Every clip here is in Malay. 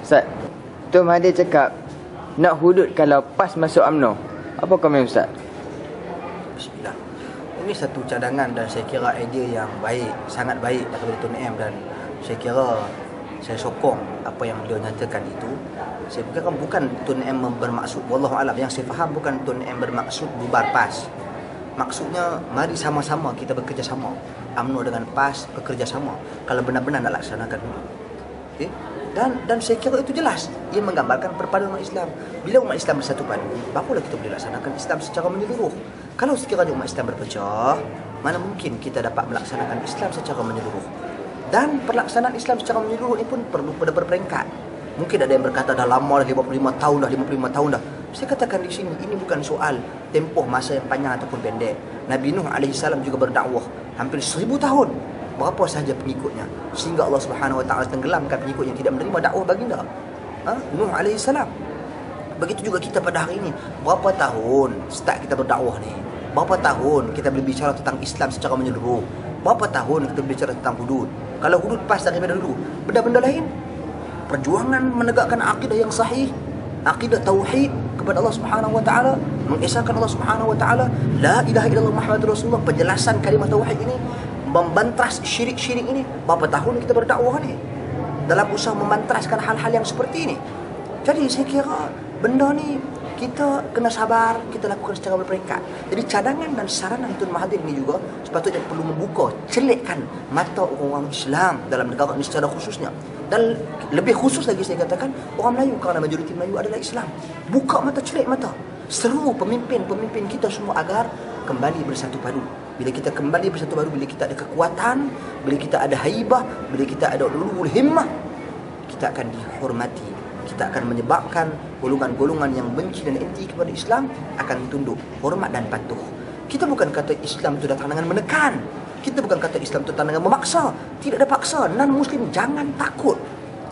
Ustaz, Tuan Mahathir cakap nak hudud kalau PAS masuk UMNO. Apa komen Ustaz? Bismillah. Ini satu cadangan dan saya kira idea yang baik, sangat baik daripada Tun M, dan saya kira saya sokong apa yang beliau nyatakan itu. Saya kira bukan Tun M bermaksud, wallahu alam, yang saya faham bukan Tun M bermaksud bubar PAS. Maksudnya mari sama-sama kita bekerjasama, UMNO dengan PAS bekerjasama kalau benar-benar nak laksanakan dulu. Okay? Dan saya kira itu jelas. Ia menggambarkan perpaduan umat Islam. Bila umat Islam bersatu padu, barulah kita boleh laksanakan Islam secara menyeluruh. Kalau sekiranya umat Islam berpecah, mana mungkin kita dapat melaksanakan Islam secara menyeluruh. Dan pelaksanaan Islam secara menyeluruh ini pun perlu pada berperingkat. Mungkin ada yang berkata dah lama dah, 55 tahun dah, 55 tahun dah. Saya katakan di sini, ini bukan soal tempoh masa yang panjang ataupun pendek. Nabi Nuh AS juga berdakwah hampir 1000 tahun. Berapa sahaja pengikutnya, sehingga Allah Subhanahu Wa Taala tenggelamkan pengikut yang tidak menerima dakwah baginda Nuh AS. Begitu juga kita pada hari ini. Berapa tahun start kita berdakwah ni? Berapa tahun kita berbicara tentang Islam secara menyeluruh? Berapa tahun kita berbicara tentang hudud? Kalau hudud pas daripada dulu, benda-benda lain, perjuangan menegakkan akidah yang sahih, akidah tauhid kepada Allah Subhanahu Wa Taala, mengesahkan Allah Subhanahu Wa Taala, la ilaha illallah Muhammadur Rasulullah, penjelasan kalimah tauhid ini, membantras syirik-syirik ini. Berapa tahun kita berdakwah ni dalam usaha membantraskan hal-hal yang seperti ini. Jadi saya kira benda ni kita kena sabar, kita lakukan secara berperingkat. Jadi cadangan dan saranan Tun Mahathir ini juga sepatutnya perlu membuka, celikkan mata orang-orang Islam dalam negara ini secara khususnya. Dan lebih khusus lagi saya katakan orang Melayu, kerana majoriti Melayu adalah Islam. Buka mata, celik mata, seru pemimpin-pemimpin kita semua agar kembali bersatu padu. Bila kita kembali bersatu padu, bila kita ada kekuatan, bila kita ada haibah, bila kita ada ulul himmah, kita akan dihormati. Kita akan menyebabkan golongan-golongan yang benci dan anti kepada Islam akan tunduk, hormat dan patuh. Kita bukan kata Islam itu datang dengan menekan. Kita bukan kata Islam itu datang dengan memaksa. Tidak ada paksa. Non-Muslim jangan takut.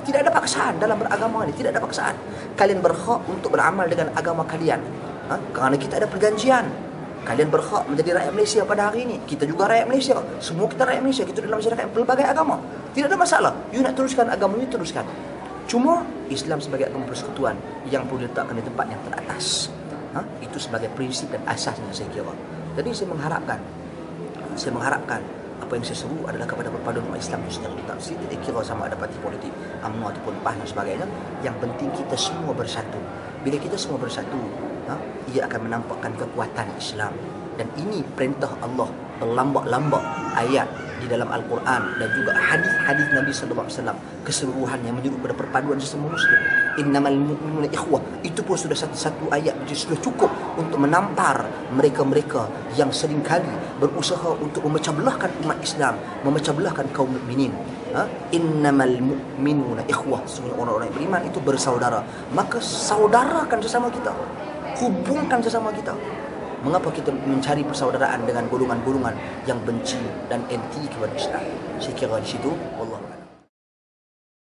Tidak ada paksaan dalam beragama ini. Tidak ada paksaan. Kalian berhak untuk beramal dengan agama kalian. Kerana kita ada perjanjian. Kalian berhak menjadi rakyat Malaysia pada hari ini. Kita juga rakyat Malaysia. Semua kita rakyat Malaysia. Kita dalam masyarakat yang pelbagai agama. Tidak ada masalah. You nak teruskan agama you, teruskan. Cuma Islam sebagai agama persekutuan yang perlu diletakkan di tempat yang teratas. Itu sebagai prinsip dan asasnya saya kira. Jadi saya mengharapkan apa yang saya seru adalah kepada perpaduan umat Islam itu secara total. Saya tidak kira sama ada parti politik, UMNO ataupun PAS dan sebagainya. Yang penting kita semua bersatu. Bila kita semua bersatu, ia akan menampakkan kekuatan Islam. Dan ini perintah Allah berlambak-lambak ayat di dalam Al-Quran dan juga hadis-hadis Nabi sallallahu alaihi wasallam keseluruhan yang menyuruh kepada perpaduan sesama muslim. Innamal mu'minuna ikhwah. Itu pun sudah satu ayat sudah cukup untuk menampar mereka-mereka yang seringkali berusaha untuk memecah belahkan umat Islam, memecah belahkan kaum mukminin. Innamal mu'minuna ikhwah. Sesungguhnya orang-orang yang beriman itu bersaudara. Maka saudarakan sesama kita. Hubungkan sesama kita. Mengapa kita mencari persaudaraan dengan golongan-golongan yang benci dan anti kepada Islam? Saya kira di situ